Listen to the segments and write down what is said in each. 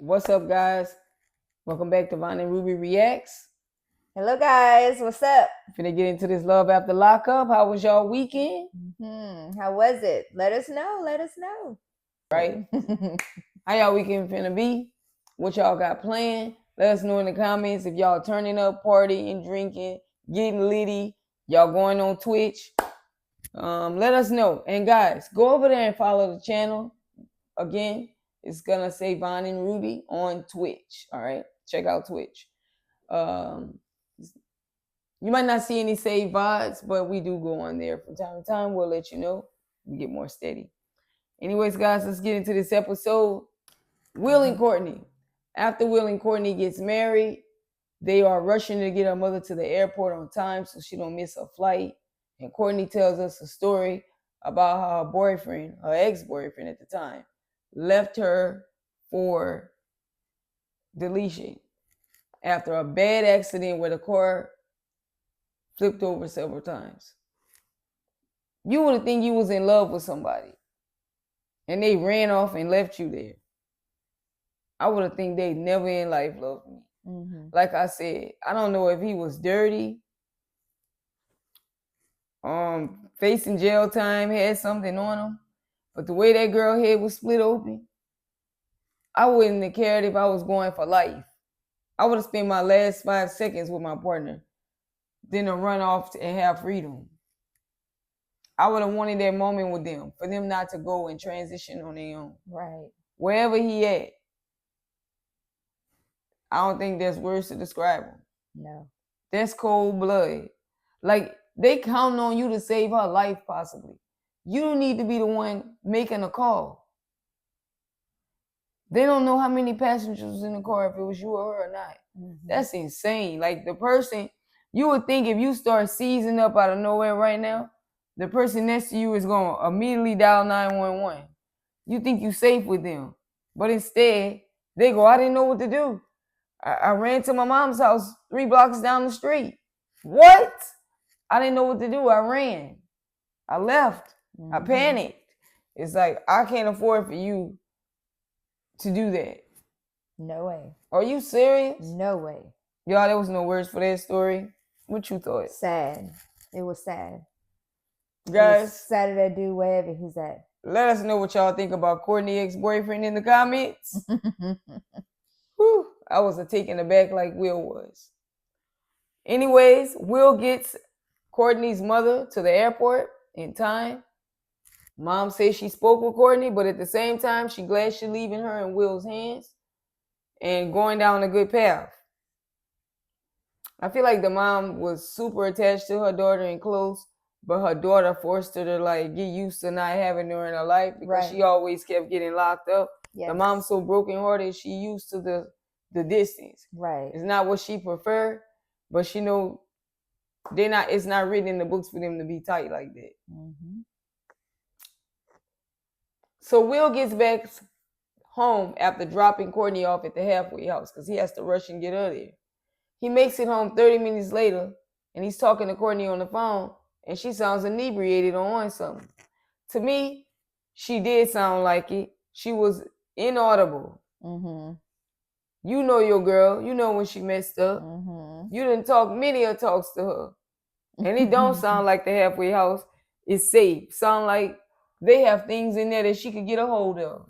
What's up, guys? Welcome back to Von and Ruby Reacts. Hello, guys. What's up? Finna get into this love after lockup. How was y'all weekend? How was it? Let us know. Let us know. Right? How y'all weekend finna be? What y'all got planned? Let us know in the comments if y'all turning up, partying, drinking, getting litty. Y'all going on Twitch. Let us know. And guys, go over there and follow the channel. Again, it's gonna say Von and Ruby on Twitch. All right, check out Twitch. You might not see any saved VODs, but we do go on there from time to time. We'll let you know. We get more steady. Anyways, guys, let's get into this episode. Will and Courtney. After Will and Courtney gets married, they are rushing to get her mother to the airport on time so she don't miss her flight. And Courtney tells us a story about how her boyfriend, her ex-boyfriend at the time, left her for deletion after a bad accident where the car flipped over several times. You would think you was in love with somebody and they ran off and left you there. I would have think they never in life loved me. Like I said, I don't know if he was dirty, facing jail time, had something on him, but the way that girl head was split open, I wouldn't have cared if I was going for life. I would have spent my last 5 seconds with my partner, then to run off and have freedom. I would have wanted that moment with them, for them not to go and transition on their own. Right. Wherever he at, I don't think there's words to describe him. No. That's cold blood. Like, they counting on you to save her life, possibly. You don't need to be the one making a call. They don't know how many passengers was in the car, if it was you or her or not. That's insane. Like, the person, you would think if you start seizing up out of nowhere right now, the person next to you is going to immediately dial 911. You think you safe with them. But instead, they go, I didn't know what to do. I ran to my mom's house 3 blocks down the street. What? I didn't know what to do. I ran. I left. I panicked. It's like, I can't afford for you to do that. No way. Are you serious? No way. Y'all, there was no words for that story. What you thought? Sad. It was sad. Guys, sad that dude wherever he's at. Let us know what y'all think about Courtney ex-boyfriend in the comments. Whew, I was taken aback like Will was. Anyways, Will gets Courtney's mother to the airport in time. Mom says she spoke with Courtney, but at the same time, she glad she leaving her in Will's hands and going down a good path. I feel like the mom was super attached to her daughter and close, but her daughter forced her to like get used to not having her in her life because she always kept getting locked up. Yes. The mom's so brokenhearted, she used to the distance. Right. It's not what she preferred, but she know it's not written in the books for them to be tight like that. So Will gets back home after dropping Courtney off at the halfway house because he has to rush and get her there. He makes it home 30 minutes later, and he's talking to Courtney on the phone, and she sounds inebriated or on something. To me, she did sound like it. She was inaudible. You know your girl. You know when she messed up. You didn't talk many of talks to her. And it don't sound like the halfway house is safe. Sound like they have things in there that she could get a hold of.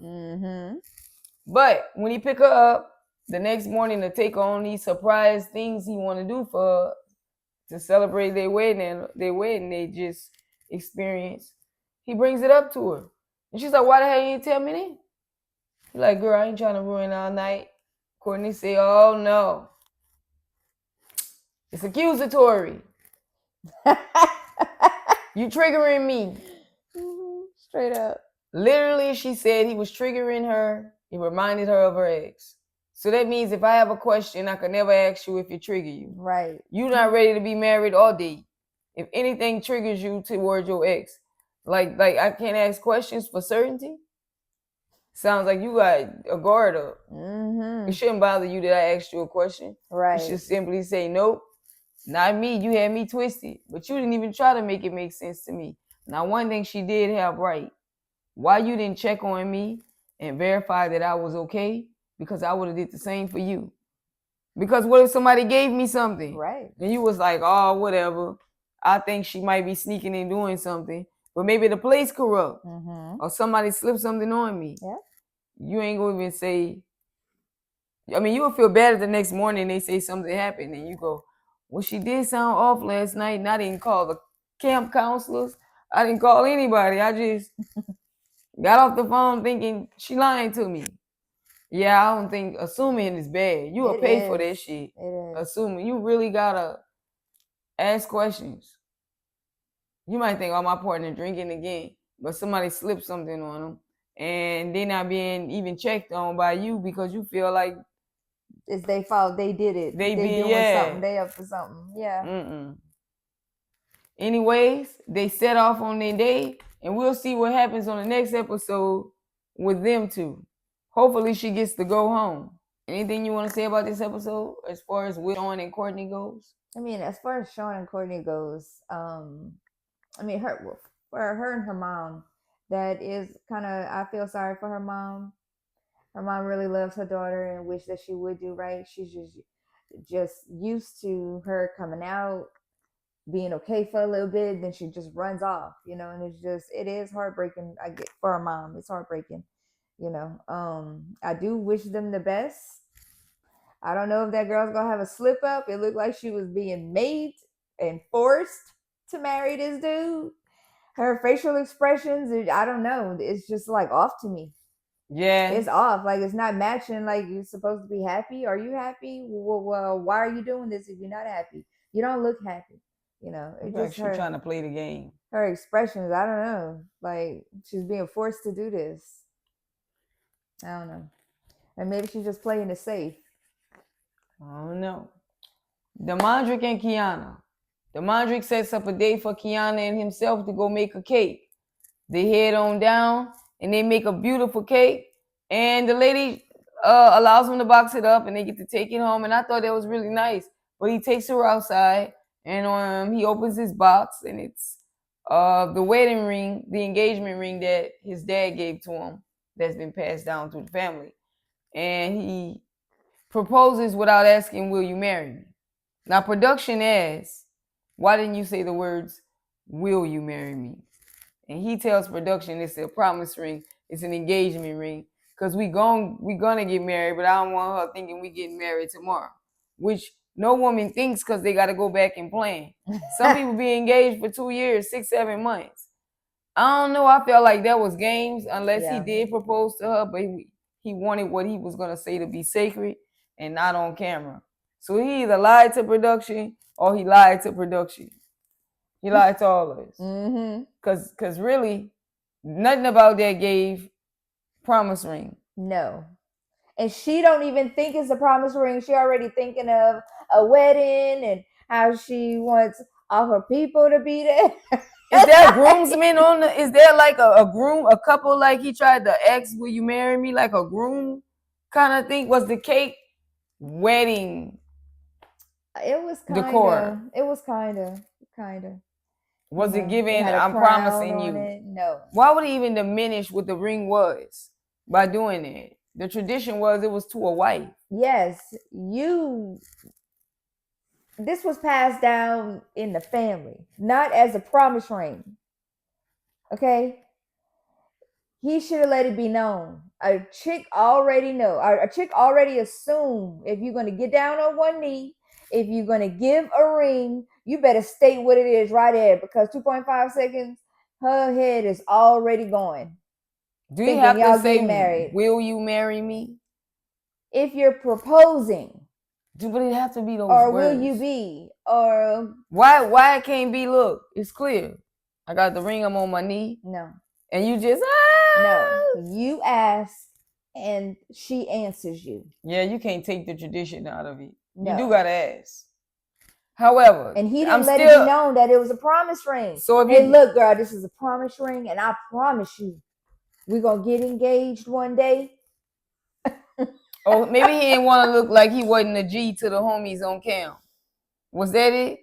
But when he pick her up the next morning to take on these surprise things he want to do for her to celebrate their wedding they just experienced, he brings it up to her. And she's like, why the hell you didn't tell me that? He's like, girl, I ain't trying to ruin our night. Courtney say, oh no. It's accusatory. You triggering me. Straight up. Literally, she said he was triggering her. He reminded her of her ex. So that means if I have a question, I could never ask you if it trigger you. Right. You're not ready to be married all day. If anything triggers you towards your ex, like I can't ask questions for certainty. Sounds like you got a guard up. It shouldn't bother you that I asked you a question. Right. You should simply say, nope, not me. You had me twisted. But you didn't even try to make it make sense to me. Now, one thing she did have right. Why you didn't check on me and verify that I was okay? because I would have did the same for you. Because what if somebody gave me something? Right. And you was like, oh, whatever. I think she might be sneaking and doing something. But maybe the place corrupt. Or somebody slipped something on me. Yeah. You ain't going to even say, I mean, you will feel bad the next morning they say something happened and you go, well, she did sound off last night and I didn't call the camp counselors. I didn't call anybody. I just got off the phone thinking she lying to me. Yeah, I don't think assuming is bad. You will pay for that shit. It is. Assuming. You really gotta ask questions. You might think, oh, my partner drinking again, but somebody slipped something on them and they're not being even checked on by you because you feel like it's their fault. They did it. They doing something. They up for something. Yeah. Anyways, they set off on their day and we'll see what happens on the next episode with them two. Hopefully she gets to go home. Anything you want to say about this episode as far as Sean and Courtnee goes? I mean, as far as Sean and Courtnee goes, I mean, for her and her mom, that is kind of, I feel sorry for her mom. Her mom really loves her daughter and wish that she would do right. She's just used to her coming out, being okay for a little bit, then she just runs off, you know, and it is heartbreaking. I get for her mom, it's heartbreaking, you know. I do wish them the best. I don't know if that girl's gonna have a slip up. It looked like she was being made and forced to marry this dude. Her facial expressions, I don't know. It's just like off to me. Yeah. It's off. Like it's not matching. Like you're supposed to be happy. Are you happy? Well, why are you doing this if you're not happy? You don't look happy. You know, it's just her trying to play the game. Her expressions, I don't know. Like she's being forced to do this. I don't know. And maybe she's just playing it safe. I don't know. Damodrick and Quiana. Damodrick sets up a date for Quiana and himself to go make a cake. They head on down and they make a beautiful cake. And the lady allows him to box it up and they get to take it home. And I thought that was really nice. But he takes her outside and he opens his box and it's the wedding ring, the engagement ring that his dad gave to him that's been passed down through the family. And he proposes without asking, will you marry me? Now, production asks, why didn't you say the words, will you marry me? And he tells production it's a promise ring, it's an engagement ring, because we gonna get married, but I don't want her thinking we getting married tomorrow, which no woman thinks because they got to go back and plan. Some people be engaged for 2 years, 6, 7 months. I don't know. I felt like that was games unless he did propose to her, but he wanted what he was going to say to be sacred and not on camera. So he either lied to production or he lied to production. He lied to all of us. Because really, nothing about that gave promise ring. No. And she don't even think it's a promise ring. She already thinking of a wedding and how she wants all her people to be there. Is there groomsmen on the? Is there like a groom, a couple like he tried to ask, will you marry me? Like a groom kind of thing? Was the cake wedding? It was kind decor. It was kind of. Was it given? I'm promising you. It? No. Why would he even diminish what the ring was by doing it? The tradition was it was to a wife. Yes, this was passed down in the family, not as a promise ring. Okay? He should have let it be known. A chick already know. A chick already assume if you're going to get down on one knee, if you're going to give a ring, you better state what it is right there, because 2.5 seconds, her head is already going. Do you have to say, married? Will you marry me? If you're proposing. But it have to be those or words. Will you be? Or why it can't be, look, it's clear. I got the ring, I'm on my knee. No. And you just, No. You ask and she answers you. Yeah, you can't take the tradition out of it. No. You do gotta ask. However, and he didn't let it be known that it was a promise ring. So hey, look, girl, this is a promise ring, and I promise you, we're gonna get engaged one day. Oh, maybe he didn't want to look like he wasn't a G to the homies on cam. Was that it?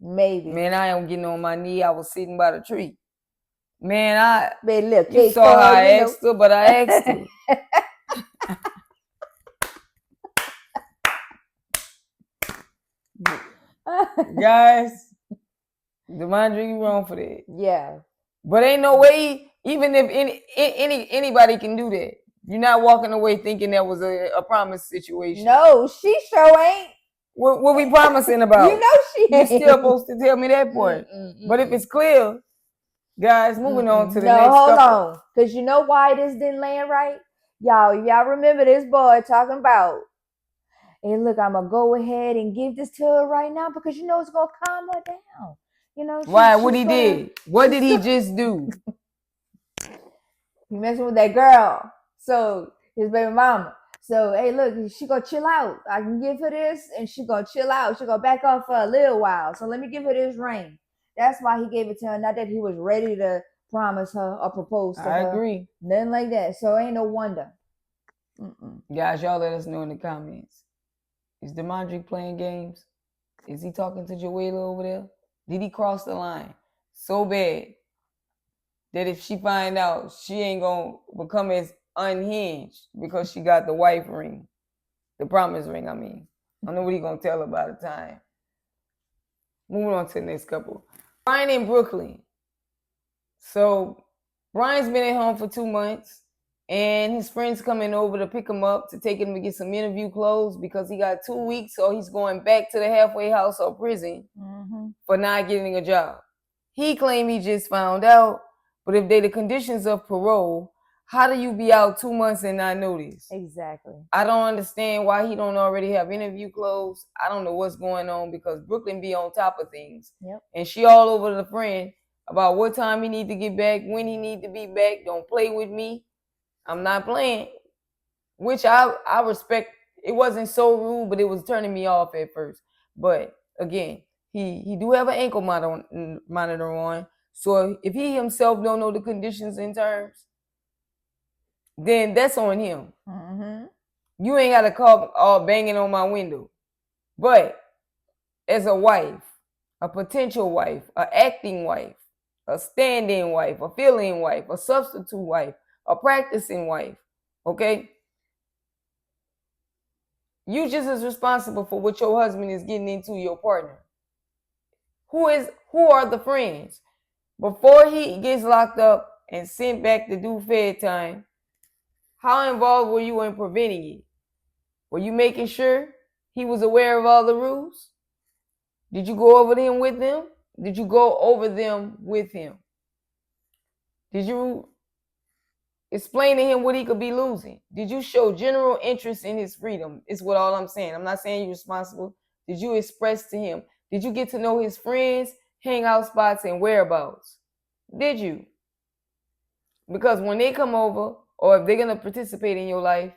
Maybe. Man, I am getting on my knee. I was sitting by the tree. Man, look, you saw how I asked her, but I asked her. Guys, Damodrick, you wrong for that. Yeah. But ain't no way, even if anybody can do that. You're not walking away thinking that was a promise situation. No, she sure ain't. What we promising about? You know she You ain't. still supposed to tell me that part. But if it's clear, guys, moving on to the next hold couple. on. Because you know why this didn't land right? Y'all remember this boy talking about, hey, look, I'm going to go ahead and give this to her right now because you know it's going to calm her down. You know, why? What he did? What did he just do? He messing with that girl. So, his baby mama. So, hey, look, she gonna chill out. I can give her this, and she gonna chill out. She gonna back off for a little while. So let me give her this ring. That's why he gave it to her. Not that he was ready to promise her or propose to her. I agree. Nothing like that. So ain't no wonder. Guys, y'all let us know in the comments. Is Damodrick playing games? Is he talking to Joella over there? Did he cross the line so bad that if she find out, she ain't gonna become as unhinged because she got the wife ring, the promise ring, I mean. I don't know what he gonna tell her by the time. Moving on to the next couple. Brian in Brooklyn. So Brian's been at home for 2 months and his friend's coming over to pick him up to take him to get some interview clothes because he got 2 weeks, so he's going back to the halfway house or prison for not getting a job. He claimed he just found out, but if they're the conditions of parole, how do you be out 2 months and not know this? Exactly. I don't understand why he don't already have interview clothes. I don't know what's going on because Brooklyn be on top of things. Yep. And she all over the friend about what time he need to get back, when he need to be back. Don't play with me. I'm not playing. Which I respect. It wasn't so rude, but it was turning me off at first. But again, he do have an ankle monitor on. So if he himself don't know the conditions and terms, then that's on him. You ain't got to call all banging on my window. But as a wife, a potential wife, an acting wife, a stand-in wife, a fill-in wife, a substitute wife, a practicing wife, okay? You just as responsible for what your husband is getting into your partner. Who are the friends? Before he gets locked up and sent back to do Fed time, how involved were you in preventing it? Were you making sure he was aware of all the rules? Did you go over them with them? Did you go over them with him? Did you explain to him what he could be losing? Did you show general interest in his freedom? Is what all I'm saying. I'm not saying you're responsible. Did you express to him? Did you get to know his friends, hangout spots, and whereabouts? Did you? Because when they come over, or if they're going to participate in your life,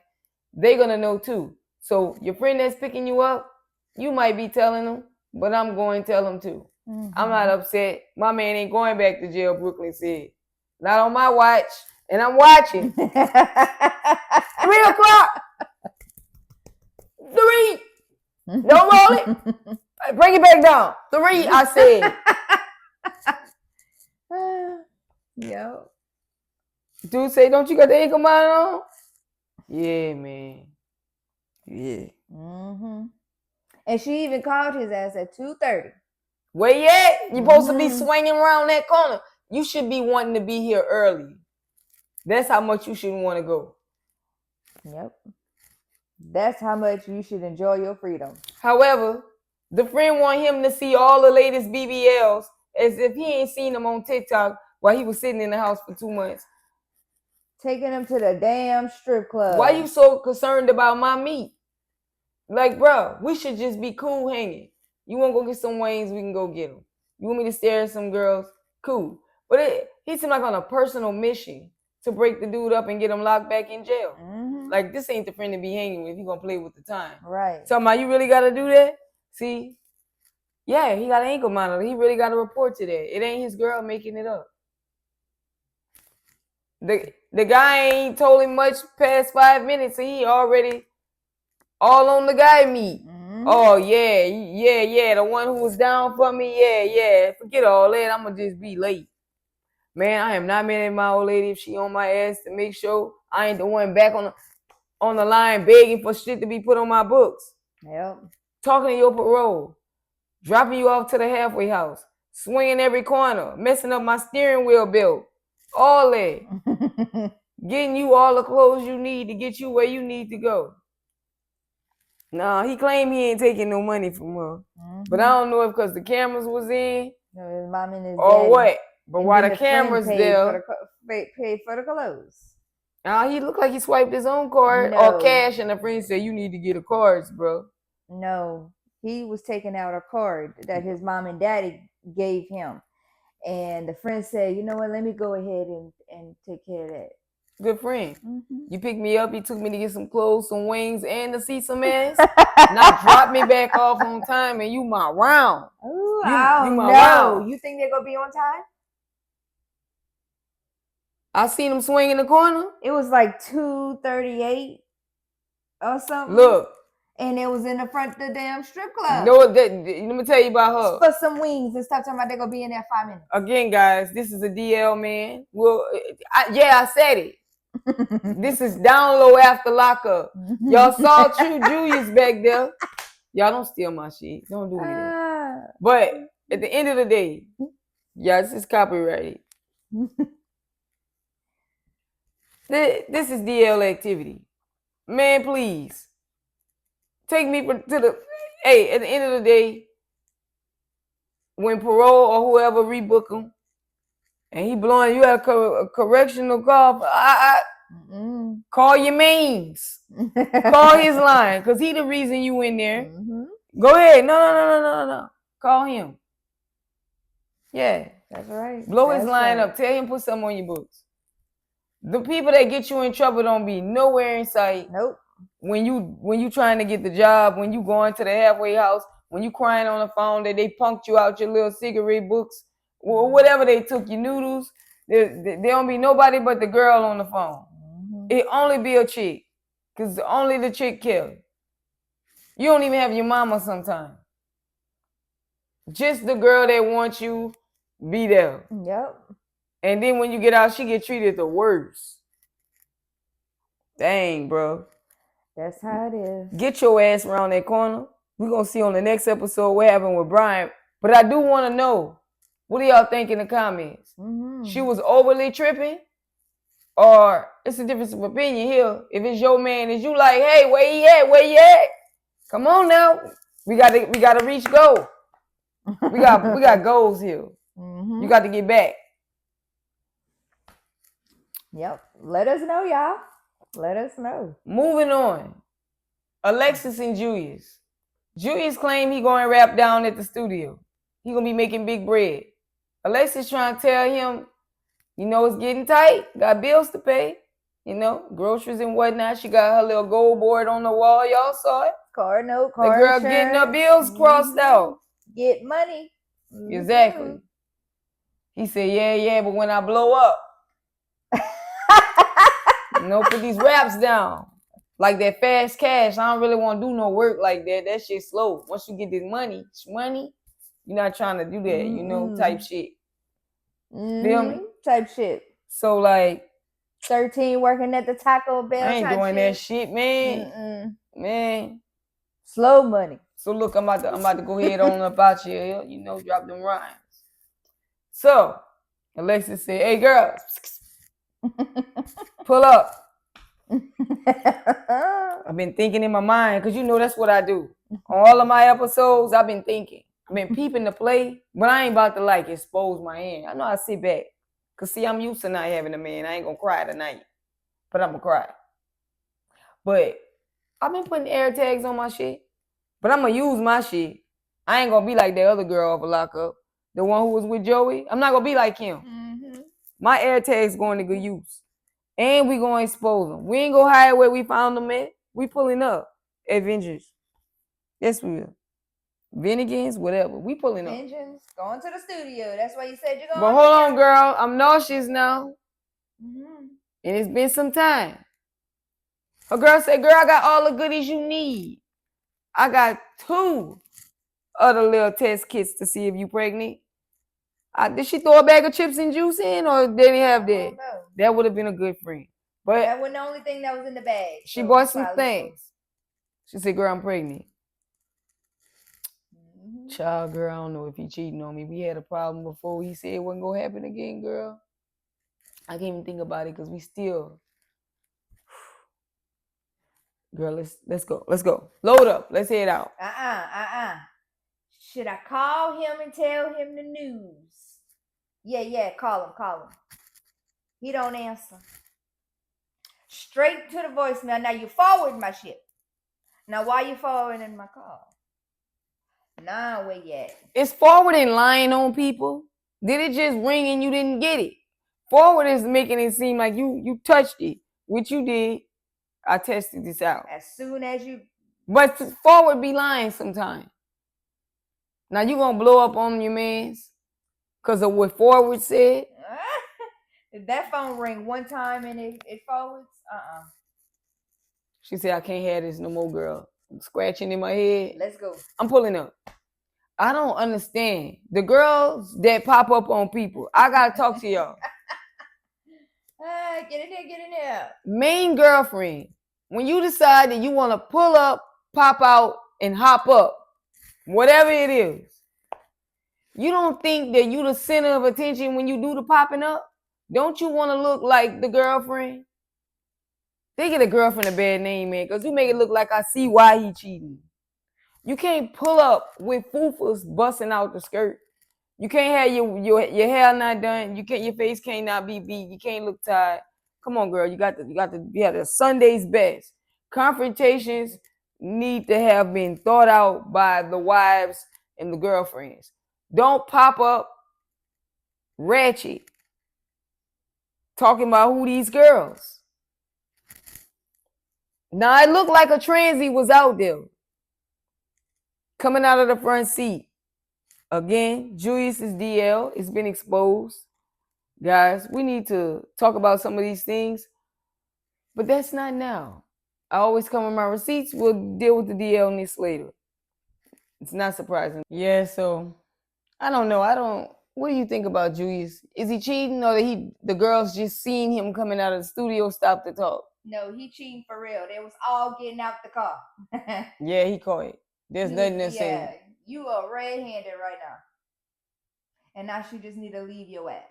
they're going to know too. So your friend that's picking you up, you might be telling them, but I'm going to tell them too. I'm not upset. My man ain't going back to jail, Brooklyn said. Not on my watch. And I'm watching. 3 o'clock. 3. Don't roll it. Bring it back down. 3, I said. Yep. Dude say, don't you got the ankle monitor on? Yeah, man. Yeah. And she even called his ass at 2:30. Where you at? You supposed to be swinging around that corner. You should be wanting to be here early. That's how much you should want to go. Yep. That's how much you should enjoy your freedom. However, the friend want him to see all the latest BBLs as if he ain't seen them on TikTok while he was sitting in the house for 2 months. Taking him to the damn strip club. Why you so concerned about my meat? Like, bro, we should just be cool hanging. You want to go get some wings, we can go get them. You want me to stare at some girls? Cool. But he seemed like on a personal mission to break the dude up and get him locked back in jail. Like, this ain't the friend to be hanging with. He gonna play with the time. Right. Talking about you really got to do that? See? Yeah, he got an ankle monitor. He really got to report to that. It ain't his girl making it up. The guy ain't told him much past 5 minutes, and he already all on the guy meat. Oh, yeah. The one who was down for me, yeah. Forget all that. I'm going to just be late. Man, I am not mad at my old lady if she on my ass to make sure I ain't the one back on the line begging for shit to be put on my books. Yep. Talking to your parole. dropping you off to the halfway house, swinging every corner, messing up my steering wheel belt, all that. Getting you all the clothes you need to get you where you need to go. Nah, he claimed he ain't taking no money from her. But I don't know if because the cameras was in No, his mom and his or daddy. what. But And while then the friend cameras paid there, paid for the clothes. he looked like he swiped his own card or cash, and the friend said, you need to get the cards, bro. No, he was taking out a card that his mom and daddy gave him. And the friend said, you know what, let me go ahead and take care of that. Good friend. You picked me up, you took me to get some clothes, some wings, and to see some ass. Now drop me back off on time, and you my round. Ooh, you my round. You think they're going to be on time? I seen them swing in the corner. It was like 2:38 or something. Look. And it was in the front of the damn strip club. No, let me tell you about her. For some wings and stop talking about they're going to be in there 5 minutes. Again, guys, this is a DL, man. Well, I said it. This is down low after lockup. Y'all saw True Julius back there. Y'all don't steal my shit. Don't do me that. But at the end of the day, this is copyrighted. This is DL activity. Man, please. Take me to the... Hey, at the end of the day, when parole or whoever rebook him, and he blowing you at a correctional call, call your mains. Call his line, because he the reason you in there. Go ahead. No. Call him. Yeah. That's right. Blow his line up. Tell him put something on your books. The people that get you in trouble don't be nowhere in sight. Nope. When you trying to get the job, when you going to the halfway house, when you crying on the phone that they punked you out your little cigarette books, or whatever they took, your noodles, there don't be nobody but the girl on the phone. It only be a chick, because only the chick kill. You don't even have your mama sometimes. Just the girl that wants you be there. Yep. And then when you get out, she get treated the worst. Dang, bro. That's how it is. Get your ass around that corner. We're going to see on the next episode what happened with Brian. But I do want to know, what do y'all think in the comments? She was overly tripping? Or it's a difference of opinion here. If it's your man, is you like, hey, where he at? Where you at? Come on now. We gotta reach goal. We got goals here. You got to get back. Yep. Let us know, y'all. Let us know. Moving on. Alexis and Julius. Julius claimed he going to rap down at the studio. He going to be making big bread. Alexis trying to tell him, it's getting tight. Got bills to pay. Groceries and whatnot. She got her little gold board on the wall. Y'all saw it. Car note, the girl insurance. Getting her bills crossed out. Get money. Exactly. He said, yeah, but when I blow up, put these raps down. Like that fast cash. I don't really want to do no work like that. That shit slow. Once you get this money, you're not trying to do that, type shit. Feel me? Type shit. So like 13 working at the Taco Bell. I ain't doing that shit, man. Man. Slow money. So look, I'm about to go ahead on up out here, drop them rhymes. So Alexis said, hey girl, pull up. I've been thinking in my mind, because that's what I do. On all of my episodes, I've been thinking. I've been peeping the play, but I ain't about to expose my hand. I know I sit back. Because see, I'm used to not having a man. I ain't going to cry tonight. But I'm going to cry. But I've been putting air tags on my shit. But I'm going to use my shit. I ain't going to be like that other girl off a lockup. The one who was with Joey. I'm not going to be like him. My air tag's going to good use. And we going to expose them. We ain't going to hide where we found them at. We pulling up. Avengers. Yes, we will. Vinnegans, whatever. We pulling up. Vengeance, going to the studio. That's why you said you're going. But hold on, girl. I'm nauseous now. And it's been some time. A girl said, girl, I got all the goodies you need. I got 2 other little test kits to see if you pregnant. Did she throw a bag of chips and juice in, or did they have that? That would have been a good friend. But that wasn't the only thing that was in the bag. She bought some things. She said, girl, I'm pregnant. Child, girl, I don't know if he cheating on me. We had a problem before. He said it wasn't gonna happen again, girl. I can't even think about it because we still. Girl, let's go. Let's go. Load up. Let's head out. Should I call him and tell him the news? Yeah, call him. He don't answer. Straight to the voicemail. Now you forward my shit. Now why you forwarding my call? Nah, where you at? It's forwarding lying on people. Did it just ring and you didn't get it? Forward is making it seem like you touched it, which you did. I tested this out. As soon as you. But forward be lying sometimes. Now you gonna blow up on your mans because of what forward said? If that phone ring one time and it forwards, She said, I can't have this no more, girl. I'm scratching in my head. Let's go. I'm pulling up. I don't understand. The girls that pop up on people, I gotta talk to y'all. Get in there. Main girlfriend, when you decide that you want to pull up, pop out, and hop up, whatever it is, you don't think that you the center of attention when you do the popping up? Don't you want to look like the girlfriend? They get a girlfriend a bad name, man, because you make it look like I see why he cheating. You can't pull up with foofas busting out the skirt. You can't have your hair not done. Your face can't not be beat. You can't look tired. Come on, girl. You got to be at the Sunday's best. Confrontations need to have been thought out by the wives and the girlfriends. Don't pop up ratchet talking about who these girls. Now it looked like a transy was out there coming out of the front seat. Again, Julius's DL has been exposed. Guys, we need to talk about some of these things, but that's not now. I always come with my receipts. We'll deal with the DL on this later. It's not surprising. Yeah, so I don't know. What do you think about Julius? Is he cheating, or the girls just seen him coming out of the studio, stop to talk? No, he cheating for real. They was all getting out the car. Yeah, he caught it. There's nothing to say. Yeah, you are red-handed right now. And now she just need to leave your ass.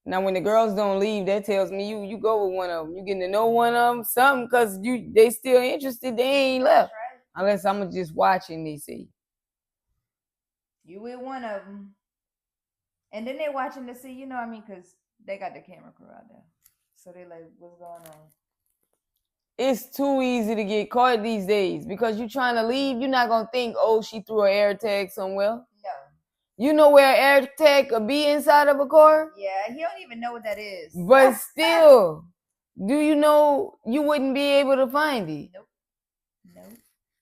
Now, when the girls don't leave, that tells me you go with one of them. You getting to know one of them, something, because they still interested. They ain't left. Right. Unless I'm just watching, they see. You with one of them. And then they watching to see, because they got the camera crew out there. So they like, what's going on? It's too easy to get caught these days because you're trying to leave. You're not going to think, oh, she threw an air tag somewhere. No. You know where an air tag could be inside of a car? Yeah, he don't even know what that is. But still, do you know you wouldn't be able to find it? Nope.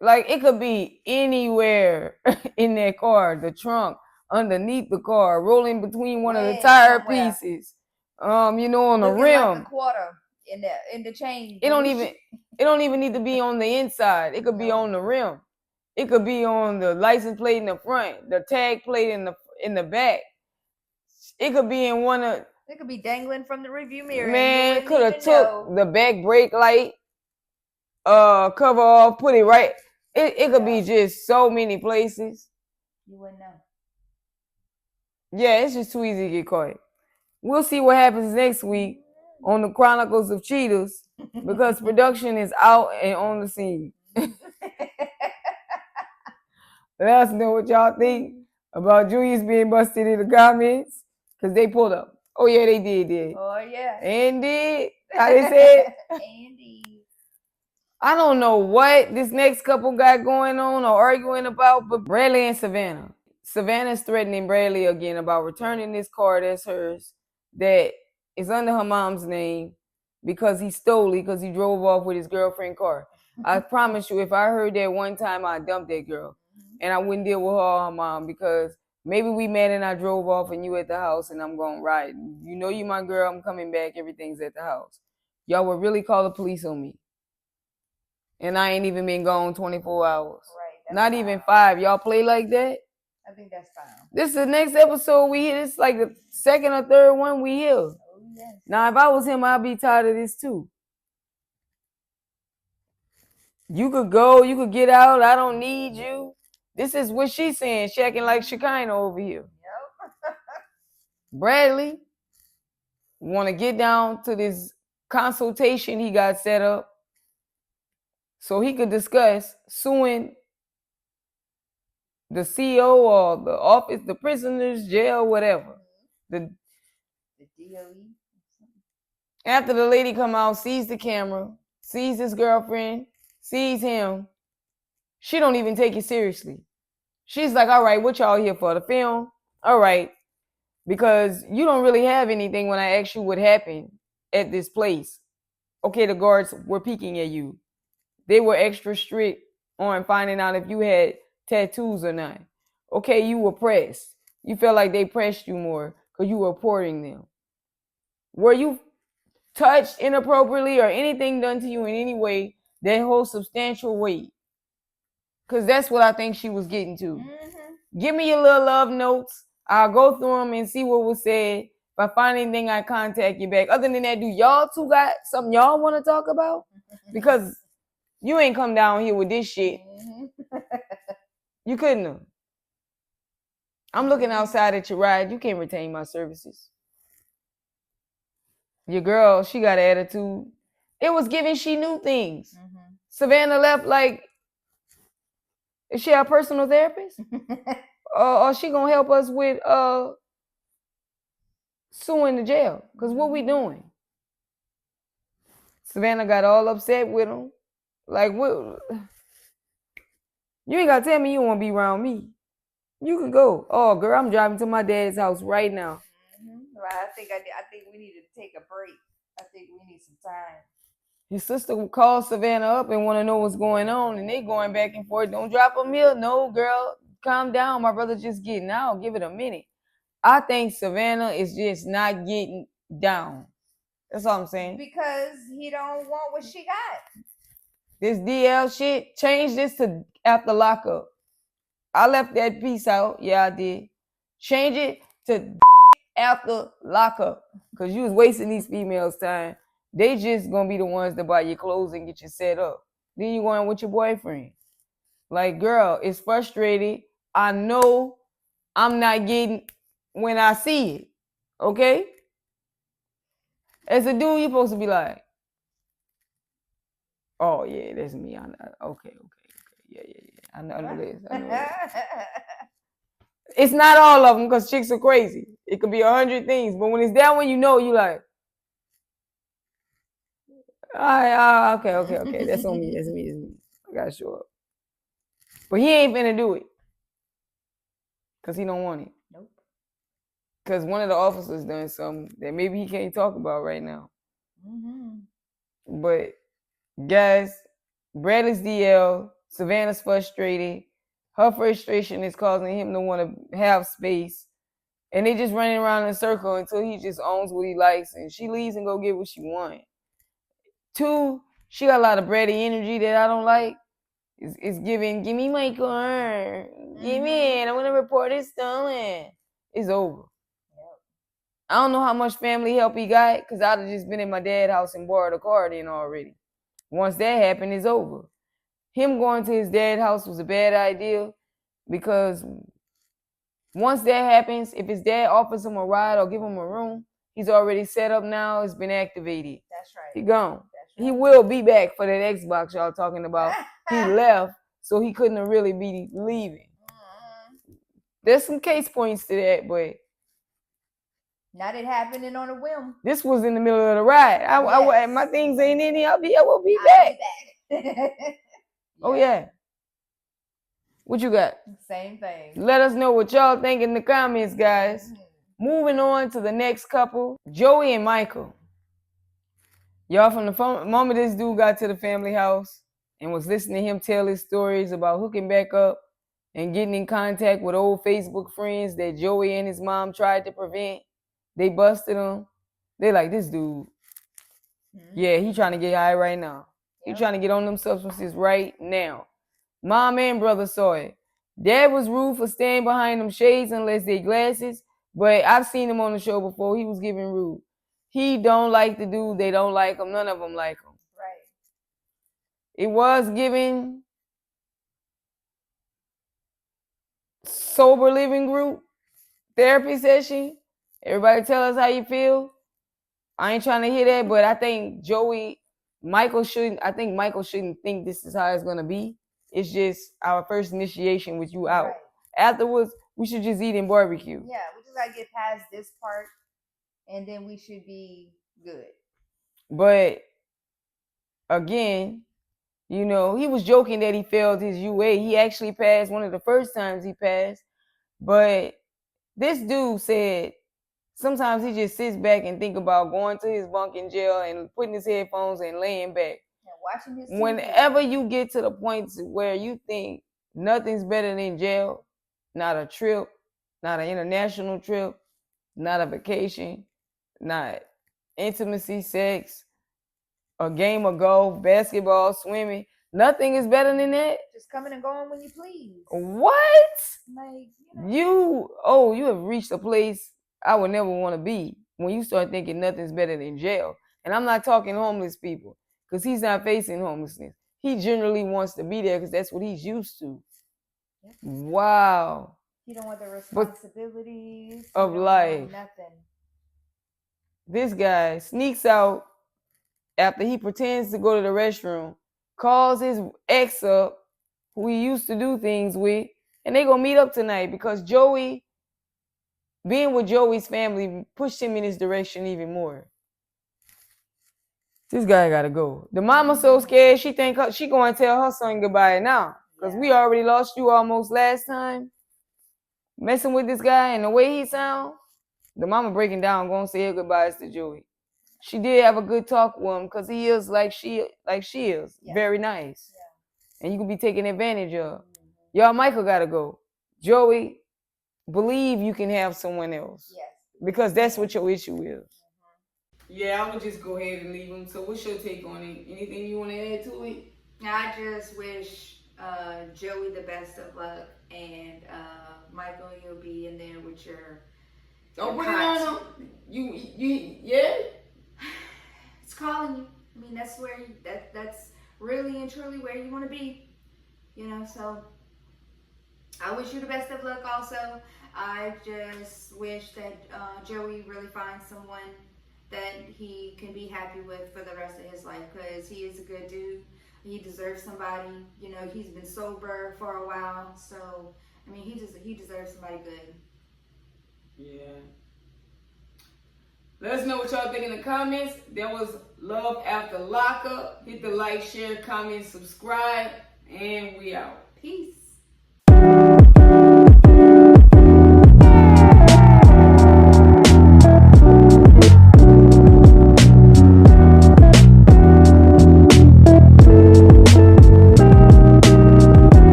Like, it could be anywhere in that car, the trunk, underneath the car, rolling between one of the tire pieces, on the rim. Like a quarter in the chain. It don't even need to be on the inside. It could be on the rim. It could be on the license plate in the front, the tag plate in the back. It could be in one of. It could be dangling from the rearview mirror. Man, could have took the back brake light, cover off, put it right. It could be just so many places. You wouldn't know. Yeah, it's just too easy to get caught. We'll see what happens next week on the Chronicles of Cheaters because production is out and on the scene. Let us know what y'all think about Julius being busted in the comments because they pulled up. Oh, yeah, they did. Oh, yeah. And did. How they said? Andy. I don't know what this next couple got going on or arguing about, but Bradley and Savannah. Savannah's threatening Bradley again about returning this car that's hers that is under her mom's name because he stole it because he drove off with his girlfriend's car. I promise you, if I heard that one time, I'd dump that girl. And I wouldn't deal with her or her mom because maybe we met and I drove off and you at the house and I'm going to ride. You know you my girl. I'm coming back. Everything's at the house. Y'all would really call the police on me. And I ain't even been gone 24 hours. Right. Not even 5. Y'all play like that? I think that's fine. This is the next episode we hit. It's like the second or third one we hear. Oh, yes. Now, if I was him, I'd be tired of this too. You could go. You could get out. I don't need you. This is what she's saying. She acting like Shekinah over here. Yep. Bradley want to get down to this consultation he got set up so he could discuss suing the CO or the office, the prisoners, jail, whatever. The DOE. After the lady come out, sees the camera, sees his girlfriend, sees him, she don't even take it seriously. She's like, all right, what y'all here for? The film? All right. Because you don't really have anything when I ask you what happened at this place. Okay, the guards were peeking at you. They were extra strict on finding out if you had tattoos or not. Okay, you were pressed. You felt like they pressed you more because you were reporting them. Were you touched inappropriately or anything done to you in any way that holds substantial weight? Because that's what I think she was getting to. Mm-hmm. Give me your little love notes. I'll go through them and see what was said. If I find anything, I contact you back. Other than that, do y'all two got something y'all want to talk about? Because you ain't come down here with this shit. Mm-hmm. You couldn't have. I'm looking outside at your ride. You can't retain my services. Your girl, she got an attitude. It was giving she knew things. Mm-hmm. Savannah left like, is she our personal therapist? Or she gonna help us with suing the jail? Because what we doing? Savannah got all upset with him. Like, what? You ain't gotta tell me you want to be around me. You can go. Oh, girl, I'm driving to my dad's house right now. Mm-hmm. Right, I think we need to take a break. I think we need some time. His sister called Savannah up and want to know what's going on, and they going back and forth. Don't drop him here. No, girl, calm down. My brother just getting out. Give it a minute. I think Savannah is just not getting down. That's all I'm saying. Because he don't want what she got. This DL shit, change this to after lockup. I left that piece out. Yeah, I did. Change it to after lockup. Because you was wasting these females' time. They just going to be the ones that buy your clothes and get you set up. Then you going with your boyfriend. Like, girl, it's frustrated. I know I'm not getting when I see it. Okay? As a dude, you're supposed to be like, oh, yeah, that's me. Okay. Yeah. I know this. It's not all of them because chicks are crazy. It could be 100 things. But when it's that one, you know, you like, okay. That's on me. That's me. I got to show up. But he ain't finna do it. Because he don't want it. Nope. Because one of the officers done something that maybe he can't talk about right now. Mm-hmm. But, guys, Bradley's DL, Savannah's frustrated. Her frustration is causing him to want to have space. And they just running around in a circle until he just owns what he likes. And she leaves and go get what she wants. 2, she got a lot of bratty energy that I don't like. It's giving, give me my car. Give me it. I want to report it stolen. It's over. Yep. I don't know how much family help he got because I'd have just been in my dad's house and borrowed a car then already. Once that happened, it's over. Him going to his dad's house was a bad idea because once that happens, if his dad offers him a ride or give him a room, he's already set up now. It's been activated. That's right. He gone. Right. He will be back for that Xbox y'all talking about. He left, so he couldn't really be leaving. There's some case points to that, but not it happening on a whim. This was in the middle of the ride. Yes. My things ain't in here. I will be back. Yeah. Oh yeah. What you got? Same thing. Let us know what y'all think in the comments, guys. Mm-hmm. Moving on to the next couple, Joey and Michael. Y'all, from the moment this dude got to the family house and was listening to him tell his stories about hooking back up and getting in contact with old Facebook friends that Joey and his mom tried to prevent, they busted him. They like, this dude, yeah, he trying to get high right now. He trying to get on them substances right now. Mom and brother saw it. Dad was rude for staying behind them shades unless they glasses, but I've seen him on the show before. He was giving rude. He don't like the dude. They don't like him. None of them like him. Right. It was giving sober living group therapy session. Everybody tell us how you feel. I ain't trying to hear that, but I think Michael shouldn't think this is how it's gonna be. It's just our first initiation with you out. Right. Afterwards, we should just eat and barbecue. Yeah, we just gotta get past this part, and then we should be good. But again, you know, he was joking that he failed his UA. He actually passed one of the first times he passed. But this dude said sometimes he just sits back and think about going to his bunk in jail and putting his headphones and laying back. And watching his TV. Whenever you get to the point where you think nothing's better than jail, not a trip, not an international trip, not a vacation, not intimacy, sex, a game of golf, basketball, swimming, nothing is better than that. Just coming and going when you please. What? Like, you have reached a place I would never want to be when you start thinking nothing's better than jail. And I'm not talking homeless people, because he's not facing homelessness. He generally wants to be there because that's what he's used to. Yep. Wow. You don't want the responsibilities of life. Nothing. This guy sneaks out after he pretends to go to the restroom, calls his ex up, who he used to do things with, and they gonna meet up tonight because being with Joey's family pushed him in his direction even more. This guy gotta go. The mama's so scared she think she gonna tell her son goodbye now, because we already lost you almost last time. Messing with this guy and the way he sound, the mama breaking down, gonna say her goodbyes to Joey. She did have a good talk with him because he is like she is, very nice, and you can be taken advantage of. Y'all, Michael gotta go. Joey, believe you can have someone else, because that's what your issue is. Yeah, I would just go ahead and leave him. So what's your take on it? Anything you want to add to it? I just wish Joey the best of luck, and Michael, you'll be in there with your. Don't put it on you. Yeah. It's calling you. I mean, that's where that's really and truly where you want to be. You know, so I wish you the best of luck. Also, I just wish that Joey really finds someone that he can be happy with for the rest of his life, because he is a good dude. He deserves somebody. You know, he's been sober for a while, so I mean, he deserves somebody good. Yeah. Let us know what y'all think in the comments. That was Love After Lockup. Hit the like, share, comment, subscribe, and we out. Peace.